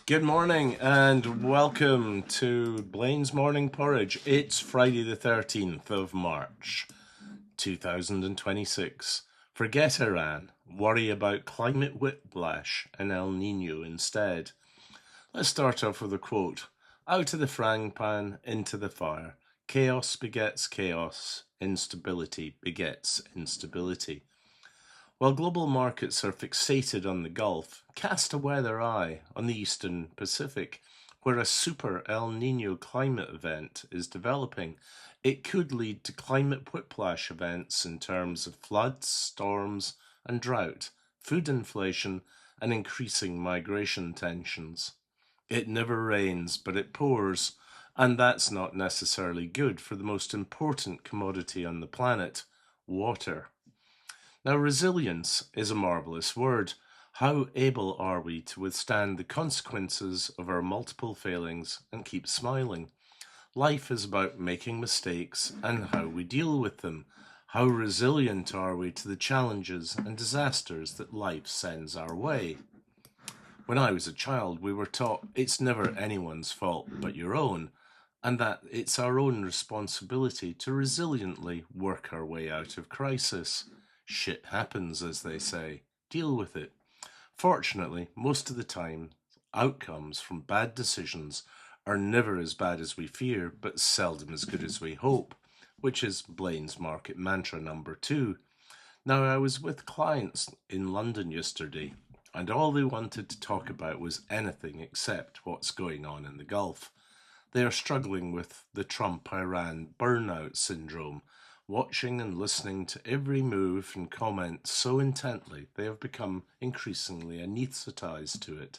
Good morning and welcome to Blain's Morning Porridge. It's Friday the 13th of March, 2026. Forget Iran. Worry about climate whiplash and El Nino instead. Let's start off with a quote. Out of the frying pan, into the fire. Chaos begets chaos. Instability begets instability. While global markets are fixated on the Gulf, cast a weather eye on the Eastern Pacific, where a Super El Nino climate event is developing. It could lead to climate whiplash events in terms of floods, storms, and drought, food inflation, and increasing migration tensions. It never rains, but it pours, and that's not necessarily good for the most important commodity on the planet, water. Now, resilience is a marvellous word. How able are we to withstand the consequences of our multiple failings and keep smiling? Life is about making mistakes and how we deal with them. How resilient are we to the challenges and disasters that life sends our way? When I was a child, we were taught it's never anyone's fault but your own, and that it's our own responsibility to resiliently work our way out of crisis. Shit happens, as they say. Deal with it. Fortunately, most of the time, outcomes from bad decisions are never as bad as we fear, but seldom as good as we hope, which is Blain's market mantra number 2. Now, I was with clients in London yesterday, and all they wanted to talk about was anything except what's going on in the Gulf. They are struggling with the Trump-Iran burnout syndrome, watching and listening to every move and comment so intently they have become increasingly anaesthetized to it.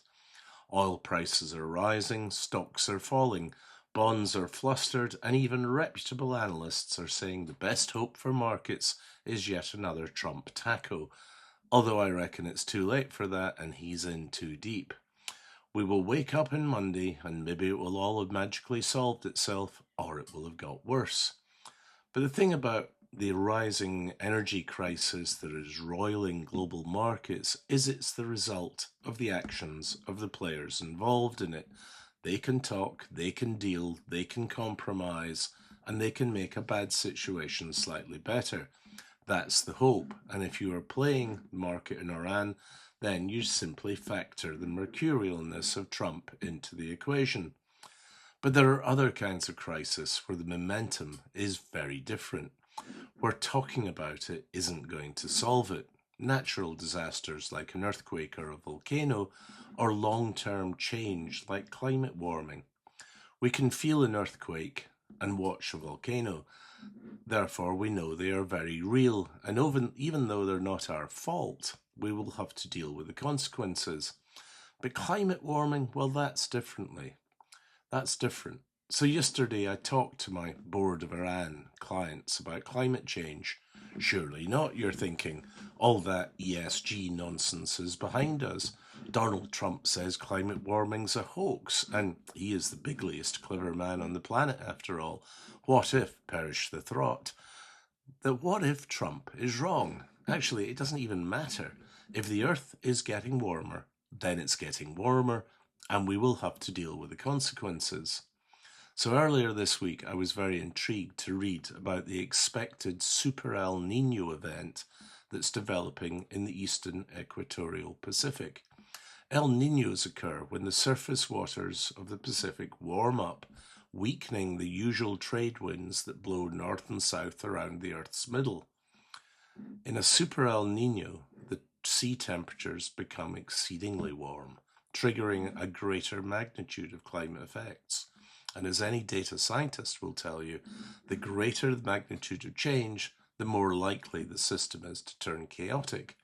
Oil prices are rising, stocks are falling, bonds are flustered, and even reputable analysts are saying the best hope for markets is yet another Trump taco, although I reckon it's too late for that and he's in too deep. We will wake up on Monday and maybe it will all have magically solved itself, or it will have got worse. But the thing about the rising energy crisis that is roiling global markets is it's the result of the actions of the players involved in it. They can talk, they can deal, they can compromise, and they can make a bad situation slightly better. That's the hope. And if you are playing the market in Iran, then you simply factor the mercurialness of Trump into the equation. But there are other kinds of crisis where the momentum is very different, where talking about it isn't going to solve it. Natural disasters like an earthquake or a volcano, or long-term change like climate warming. We can feel an earthquake and watch a volcano. Therefore, we know they are very real, and even though they're not our fault, we will have to deal with the consequences. But climate warming, well, that's differently. That's different. So yesterday I talked to my Board of Iran clients about climate change. Surely not, you're thinking. All that ESG nonsense is behind us. Donald Trump says climate warming's a hoax, and he is the bigliest clever man on the planet after all. What if, perish the thought, that what if Trump is wrong? Actually, it doesn't even matter. If the Earth is getting warmer, then it's getting warmer, and we will have to deal with the consequences. So earlier this week, I was very intrigued to read about the expected Super El Nino event that's developing in the eastern equatorial Pacific. El Ninos occur when the surface waters of the Pacific warm up, weakening the usual trade winds that blow north and south around the Earth's middle. In a Super El Nino, the sea temperatures become exceedingly warm, triggering a greater magnitude of climate effects. And as any data scientist will tell you, the greater the magnitude of change, the more likely the system is to turn chaotic.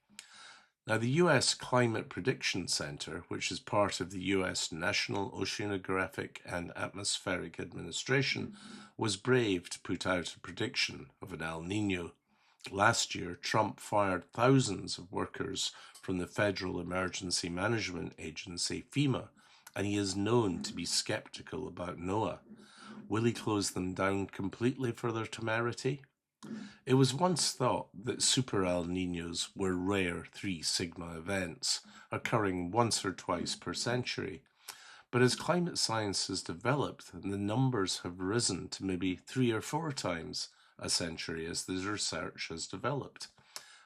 Now, the US Climate Prediction Center, which is part of the US National Oceanographic and Atmospheric Administration, was brave to put out a prediction of an El Nino. Last year, Trump fired thousands of workers from the Federal Emergency Management Agency, FEMA, and he is known to be skeptical about NOAA. Will he close them down completely for their temerity? It was once thought that Super El Ninos were rare 3 sigma events, occurring once or twice per century. But as climate science has developed, the numbers have risen to maybe 3 or 4 times a century as the research has developed.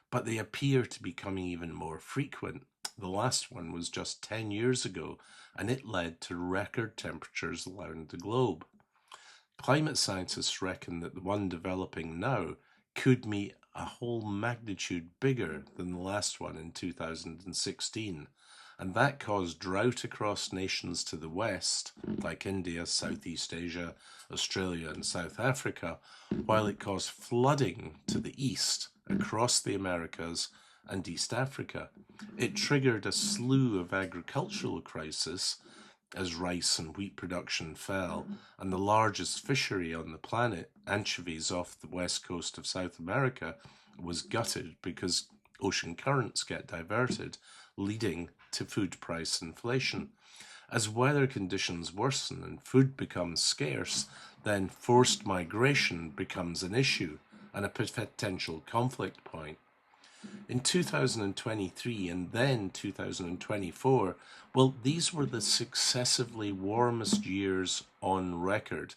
But they appear to be becoming even more frequent. The last one was just 10 years ago, and it led to record temperatures around the globe. Climate scientists reckon that the one developing now could be a whole magnitude bigger than the last one in 2016, and that caused drought across nations to the west, like India, Southeast Asia, Australia, and South Africa, while it caused flooding to the east across the Americas and East Africa. It triggered a slew of agricultural crises as rice and wheat production fell, and the largest fishery on the planet, anchovies off the west coast of South America, was gutted because ocean currents get diverted, leading to food price inflation. As weather conditions worsen and food becomes scarce, then forced migration becomes an issue and a potential conflict point. In 2023 and then 2024, well, these were the successively warmest years on record.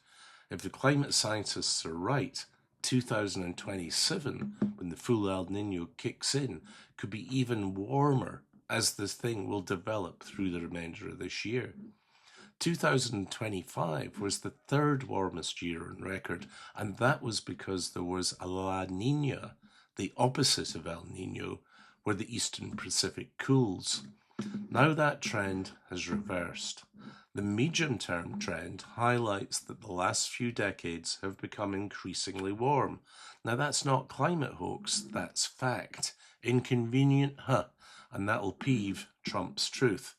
If the climate scientists are right, 2027, when the full El Nino kicks in, could be even warmer as this thing will develop through the remainder of this year. 2025 was the third warmest year on record, and that was because there was a La Nina, the opposite of El Nino, where the eastern Pacific cools. Now that trend has reversed. The medium-term trend highlights that the last few decades have become increasingly warm. Now that's not climate hoax, that's fact. Inconvenient, and that'll peeve Trump's truth.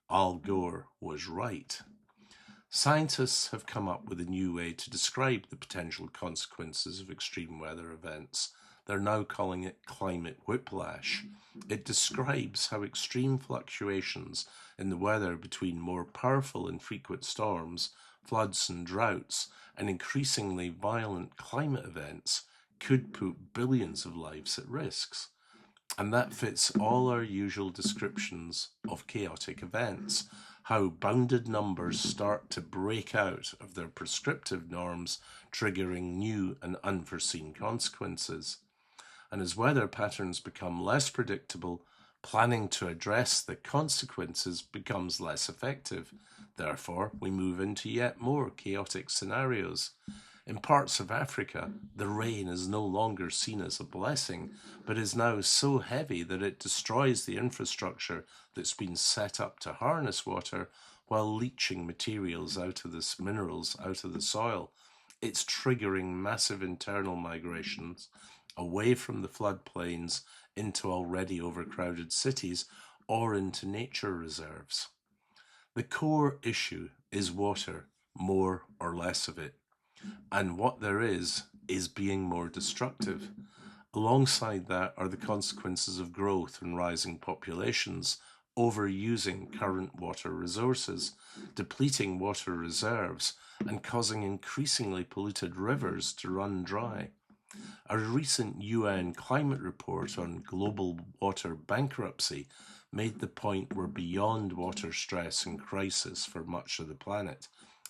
Al Gore was right. Scientists have come up with a new way to describe the potential consequences of extreme weather events. They're now calling it climate whiplash. It describes how extreme fluctuations in the weather between more powerful and frequent storms, floods and droughts, and increasingly violent climate events could put billions of lives at risk. And that fits all our usual descriptions of chaotic events, how bounded numbers start to break out of their prescriptive norms, triggering new and unforeseen consequences. And as weather patterns become less predictable, planning to address the consequences becomes less effective. Therefore, we move into yet more chaotic scenarios. In parts of Africa, the rain is no longer seen as a blessing, but is now so heavy that it destroys the infrastructure that's been set up to harness water while leaching minerals out of the soil. It's triggering massive internal migrations away from the floodplains into already overcrowded cities or into nature reserves. The core issue is water, more or less of it. And what there is being more destructive. Alongside that are the consequences of growth and rising populations, overusing current water resources, depleting water reserves, and causing increasingly polluted rivers to run dry. A recent UN climate report on global water bankruptcy made the point we're beyond water stress and crisis for much of the planet,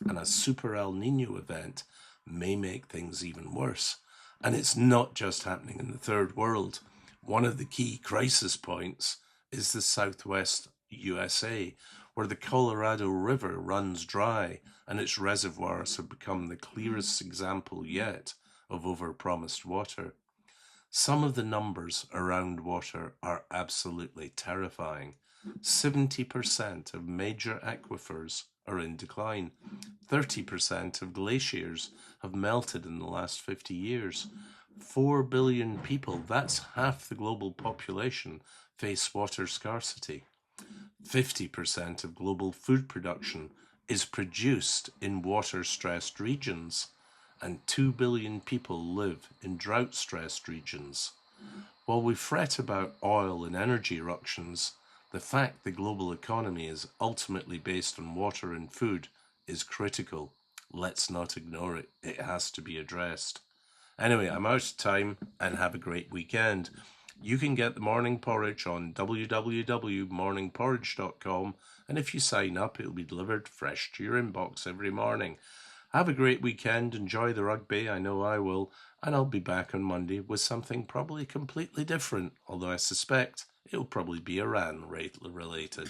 and a Super El Nino event may make things even worse. And it's not just happening in the third world. One of the key crisis points is the southwest USA, where the Colorado River runs dry and its reservoirs have become the clearest example yet of overpromised water. Some of the numbers around water are absolutely terrifying. 70% of major aquifers are in decline. 30% of glaciers have melted in the last 50 years. 4 billion people, that's half the global population, face water scarcity. 50% of global food production is produced in water-stressed regions, and 2 billion people live in drought-stressed regions. While we fret about oil and energy eruptions, the fact the global economy is ultimately based on water and food is critical. Let's not ignore it. It has to be addressed. Anyway, I'm out of time, and have a great weekend. You can get the Morning Porridge on www.morningporridge.com, and if you sign up, it'll be delivered fresh to your inbox every morning. Have a great weekend, enjoy the rugby, I know I will, and I'll be back on Monday with something probably completely different, although I suspect it'll probably be Iran related.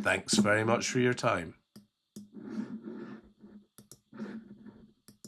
Thanks very much for your time.